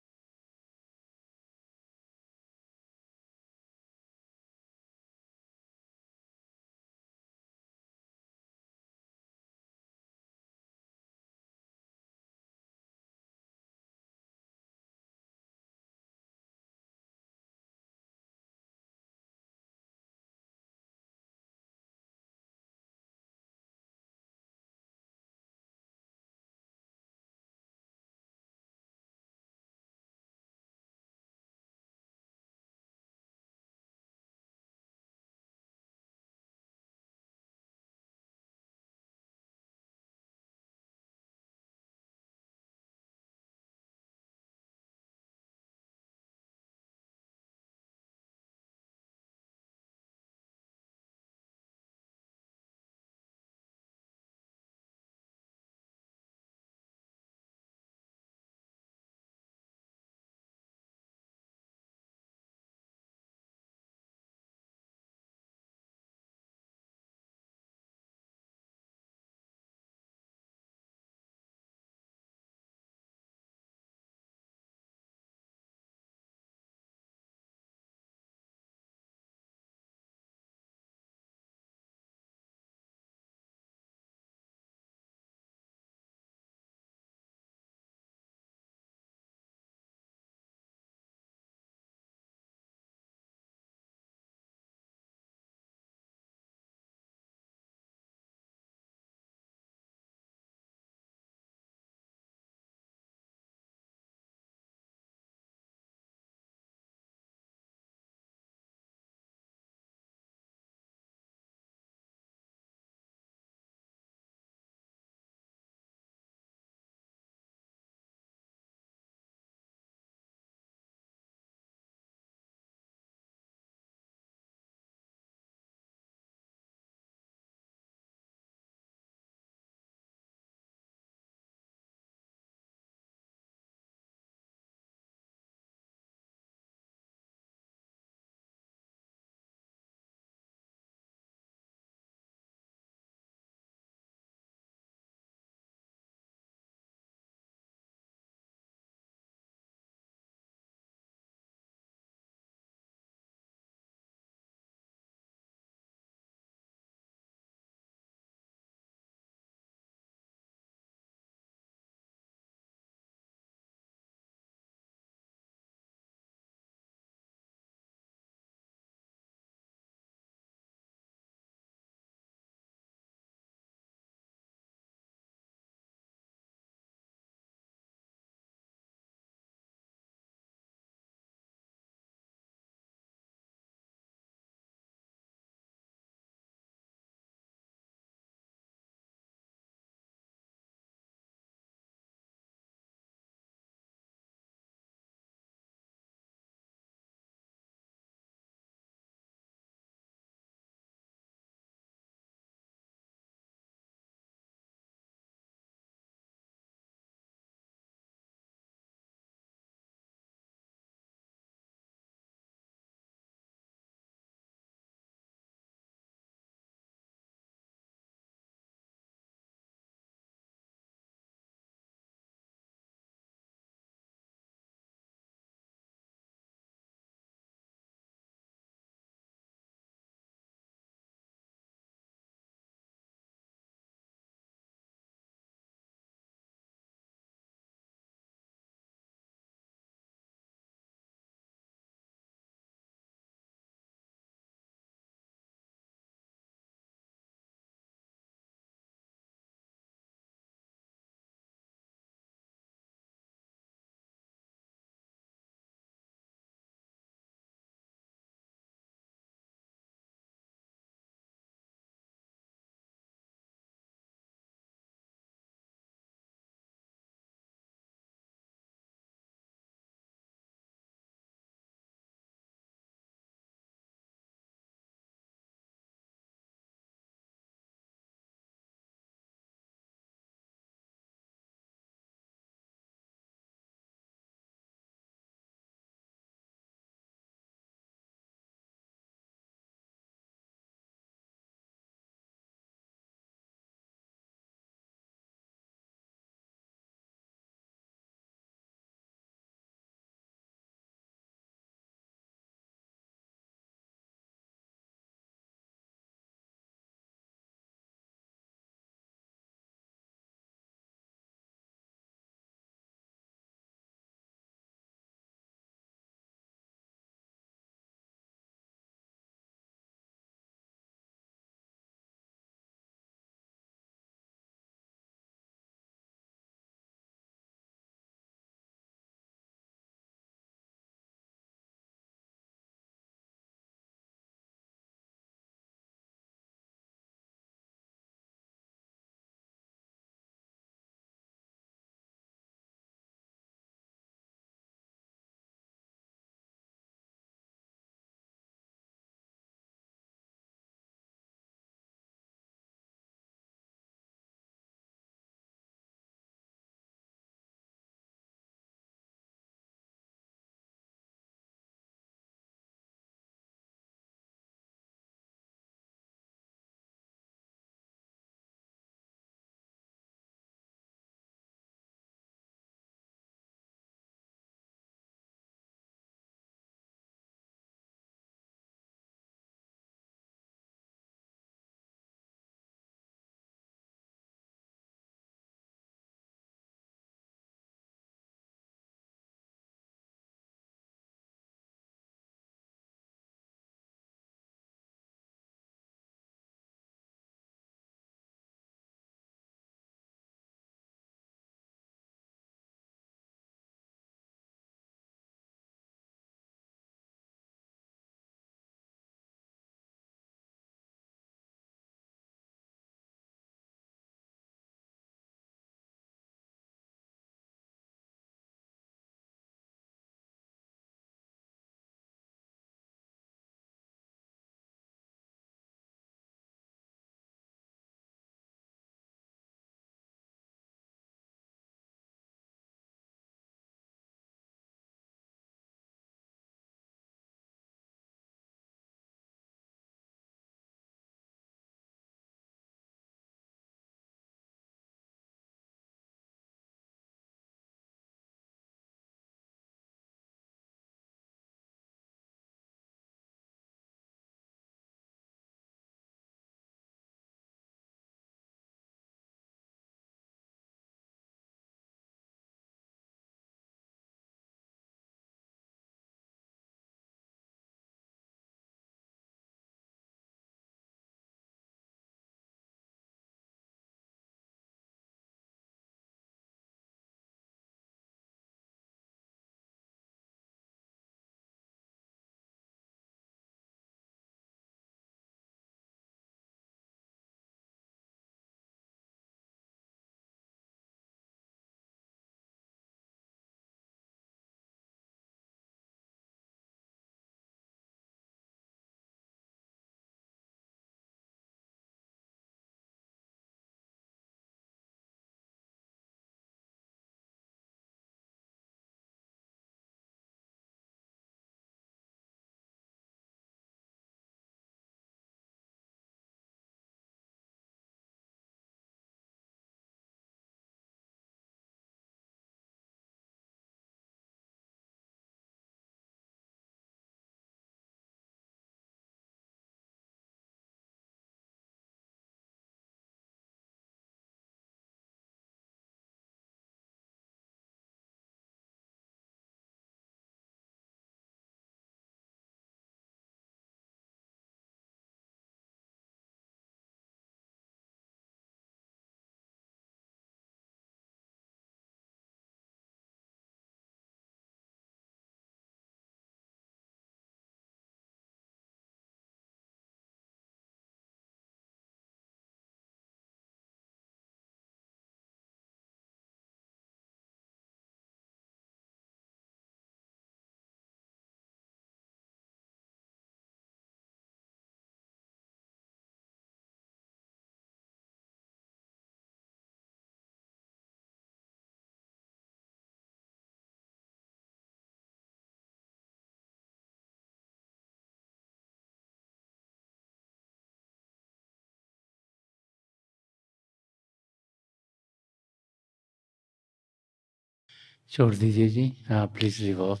[SPEAKER 2] छोड़ दीजिए जी। हाँ प्लीज लीव ऑफ।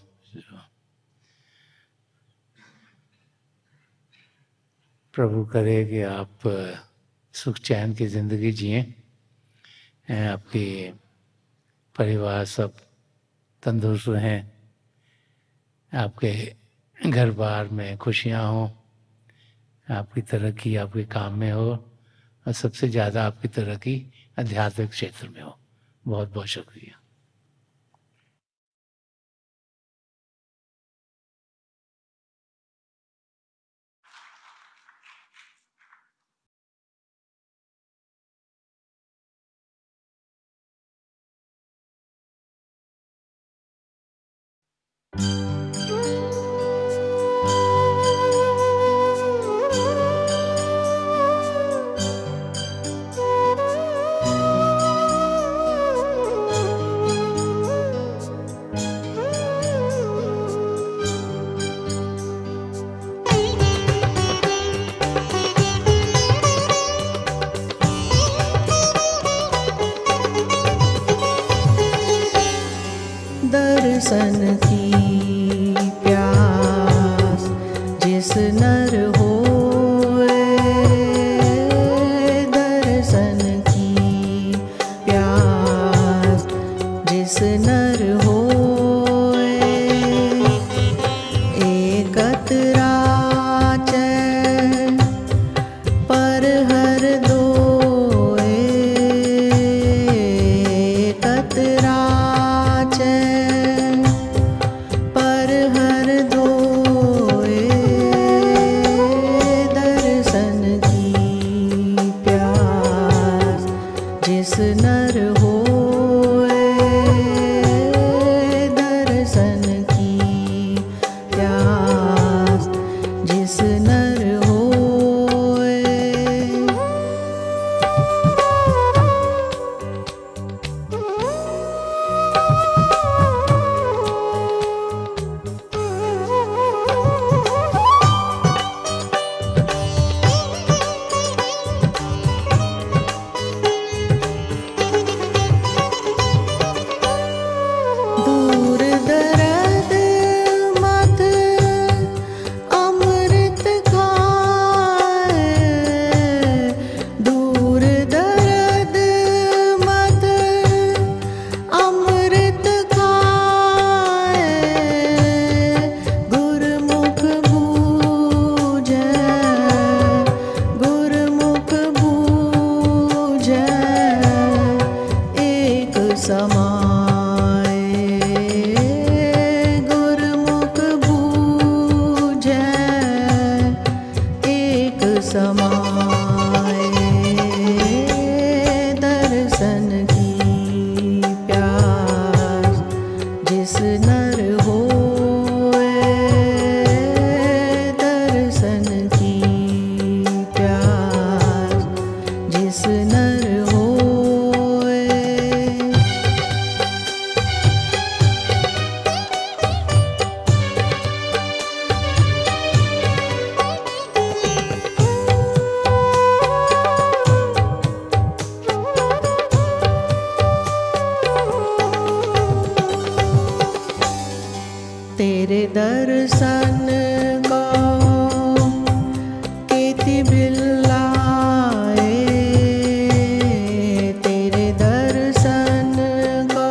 [SPEAKER 2] प्रभु करे कि आप सुख चैन की जिंदगी जिए, आपके परिवार सब तंदुरुस्त रहें, आपके घर बार में खुशियाँ हों, आपकी तरक्की आपके काम में हो, और सबसे ज़्यादा आपकी तरक्की आध्यात्मिक क्षेत्र में हो। बहुत बहुत शुक्रिया।
[SPEAKER 1] दर्शन की प्यास जिस नर होए, दर्शन की प्यास जिस नर होए, एकतरा चैन पर हर दोए, एकतरा चैन पर हर दोए, दर्शन की प्यास जिस नर होए, दर्शन की प्यास जिस नर होए। दूर दर्द मत अमृत खाए, दूर दर्द मत अमृत खाए, गुरमुख बूझे, गुरमुख बूझे, एक समाए, गुरमुख बूझे, एक समाए, दर्शन की प्यास जिस नर होए, दर्शन की प्यास जिस नर होए। तेरे दर्शन को केति बिल्लाए, तेरे दर्शन को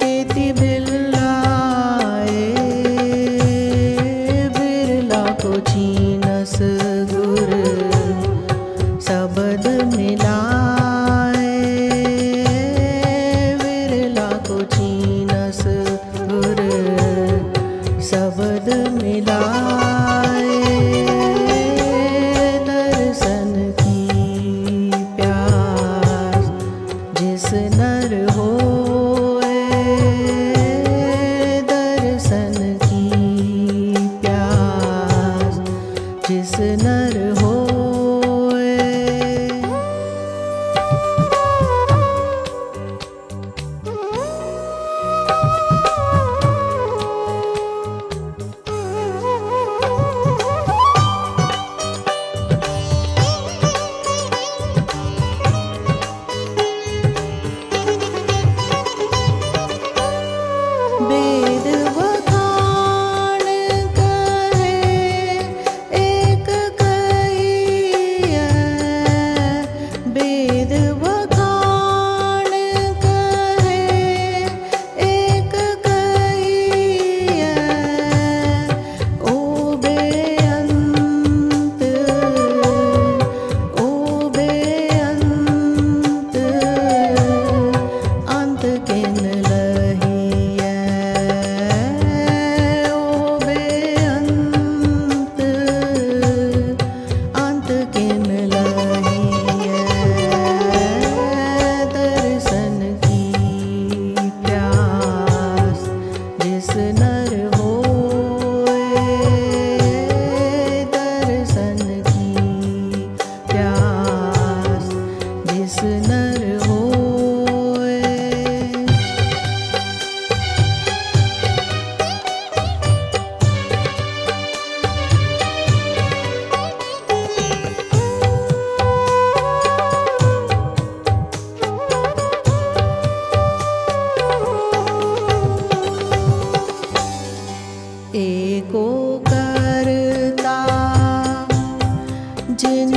[SPEAKER 1] केति बिल्लाए, बिरला को छीनस गुर शब्द मिलाए, बिरला को छीनस गुर शब्द मिलाए, दर्शन की प्यास जिस नर होए, दर्शन की प्यास जिस नर होए। किन लहिए दर्शन की प्यास जिस नर होए दर्शन की प्यास जिस नर होए। एको करता जिन